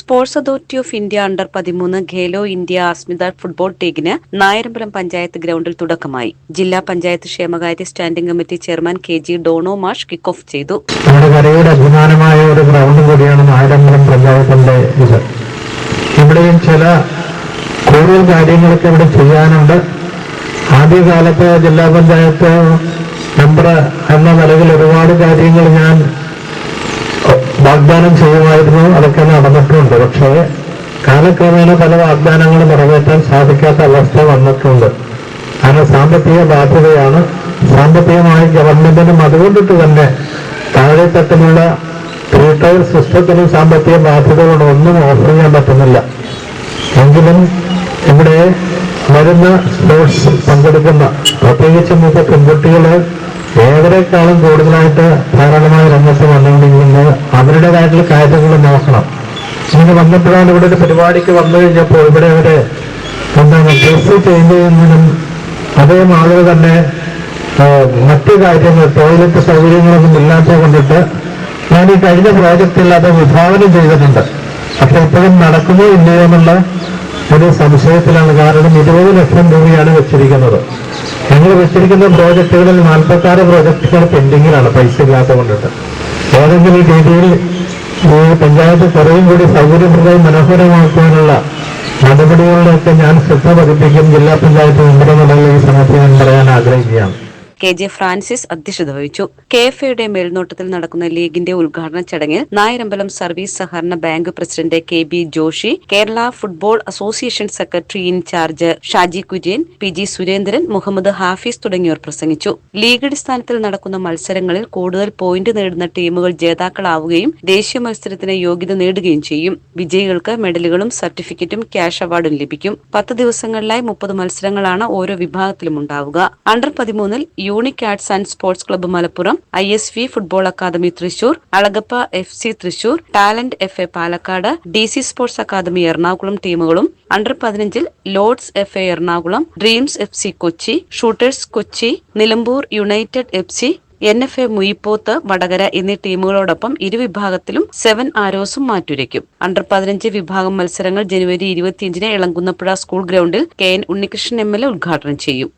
Sports authority of India അണ്ടർ-13 Khelo India Asmita football ലീഗിന് നായരമ്പലം പഞ്ചായത്ത് ഗ്രൌണ്ടിൽ തുടക്കമായി. ജില്ലാ പഞ്ചായത്ത് ക്ഷേമകാര്യ standing committee chairman KG. Dono മാഷ് കിക്ക് ഓഫ് ചെയ്തു. നമ്മുടെ കരയുടെ അഭിമാനമായ ഒരു ഗ്രൗണ്ട് കൂടിയാണ് നായരമ്പലം പഞ്ചായത്തിന്റെ ഇത്. ഇവിടെയും ചില കൂടുതൽ കാര്യങ്ങളൊക്കെ ഇവിടെ ചെയ്യാനുണ്ട്. ആദ്യകാലത്ത് ജില്ലാ പഞ്ചായത്ത് മെമ്പർ എന്ന നിലയിൽ ഒരുപാട് കാര്യങ്ങൾ ഞാൻ വാഗ്ദാനം ചെയ്യുമായിരുന്നു. അതൊക്കെ നടന്നിട്ടുണ്ട്. പക്ഷേ കാലക്രമേണ പല വാഗ്ദാനങ്ങളും നിറവേറ്റാൻ സാധിക്കാത്ത അവസ്ഥ വന്നിട്ടുണ്ട്. കാരണം സാമ്പത്തിക ബാധ്യതയാണ്. സാമ്പത്തികമായി ഗവൺമെന്റിനും അതുകൊണ്ടിട്ട് തന്നെ താഴെത്തട്ടിലുള്ള റീറ്റെയിൽ സിസ്റ്റത്തിനും സാമ്പത്തിക ബാധ്യതകളൊന്നും ഓഫർ ചെയ്യാൻ പറ്റുന്നില്ല. എങ്കിലും ഇവിടെ വരുന്ന സ്പോർട്സ് പങ്കെടുക്കുന്ന പ്രത്യേകിച്ച് പെൺകുട്ടികൾ ഏവരെക്കാളും കൂടുതലായിട്ട് ധാരാളമായ രംഗത്ത് വന്നുകൊണ്ടിരിക്കുന്നത് അവരുടേതായിട്ടുള്ള കാര്യങ്ങൾ നോക്കണം. ഇങ്ങനെ വന്നപ്പോഴാണ് ഇവിടെ ഒരു പരിപാടിക്ക് വന്നു കഴിഞ്ഞപ്പോൾ ഇവിടെ അവര് ഡ്രസ്സ് ചേഞ്ച് ചെയ്യുന്നതിനും അതേ ആളുകൾ തന്നെ മറ്റു കാര്യങ്ങൾ ടോയ്ലറ്റ് സൗകര്യങ്ങളൊന്നും ഇല്ലാത്തത് കൊണ്ടിട്ട് ഞാൻ ഈ കഴിഞ്ഞ പ്രോജക്റ്റിൽ അത് വിഭാവനം ചെയ്തിട്ടുണ്ട്. പക്ഷെ ഇപ്പോഴും നടക്കുമോ ഇല്ലയോ എന്നുള്ള ഒരു സംശയത്തിലാണ്. കാരണം 20 ലക്ഷം രൂപയാണ് വെച്ചിരിക്കുന്നത്. ഞങ്ങൾ വെച്ചിരിക്കുന്ന പ്രോജക്റ്റുകളിൽ 46 പ്രോജക്റ്റുകൾ പെൻഡിങ്ങിലാണ്, പൈസ ഇല്ലാത്ത കൊണ്ടിട്ട്. ഏതെങ്കിലും രീതിയിൽ ഈ പഞ്ചായത്ത് കുറേയും കൂടി സൗകര്യപ്രദമായി മനോഹരമാക്കാനുള്ള നടപടികളിലൊക്കെ ഞാൻ ശ്രദ്ധ പതിപ്പിക്കും. ജില്ലാ പഞ്ചായത്ത് മെമ്പർ എന്നുള്ള ഈ സമയത്ത് ഞാൻ പറയാൻ ആഗ്രഹിക്കുകയാണ്. കെ.ജെ. ഫ്രാൻസിസ് അധ്യക്ഷത വഹിച്ചു. കെ.എഫ്.ഐയുടെ മേൽനോട്ടത്തിൽ നടക്കുന്ന ലീഗിന്റെ ഉദ്ഘാടന ചടങ്ങിൽ നായരമ്പലം സർവീസ് സഹകരണ bank president KB. Joshi, Kerala football association secretary in charge Shaji Kurian, PG. Surendran, Muhammad Hafeez തുടങ്ങിയവർ പ്രസംഗിച്ചു. ലീഗ് അടിസ്ഥാനത്തിൽ നടക്കുന്ന മത്സരങ്ങളിൽ കൂടുതൽ പോയിന്റ് നേടുന്ന ടീമുകൾ ജേതാക്കളാവുകയും ദേശീയ മത്സരത്തിന് യോഗ്യത നേടുകയും ചെയ്യും. വിജയികൾക്ക് മെഡലുകളും സർട്ടിഫിക്കറ്റും ക്യാഷ് അവാർഡും ലഭിക്കും. 10 ദിവസങ്ങളിലായി 30 മത്സരങ്ങളാണ് ഓരോ വിഭാഗത്തിലും ഉണ്ടാവുക. അണ്ടർ-13 unique arts and sports club Malappuram, ISV football academy Thrissur, Alagappa FC Thrissur, talent FA Palakkad, DC sports academy Ernakulam ടീമുകളും under fifteen lords FA Ernakulam, dreams FC Kochi, shooters Kochi, Nilambur united FC, NFA Muyipoth, Vadakara എന്നീ ടീമുകളോടൊപ്പം ഇരുവിഭാഗത്തിലും 7 ആരോസും മാറ്റുരയ്ക്കും. അണ്ടർ-15 വിഭാഗം മത്സരങ്ങൾ ജനുവരി 25 ഇളങ്കുന്നപ്പുഴ സ്കൂൾ ഗ്രൗണ്ടിൽ KN ഉണ്ണികൃഷ്ണൻ MLA ഉദ്ഘാടനം ചെയ്യും.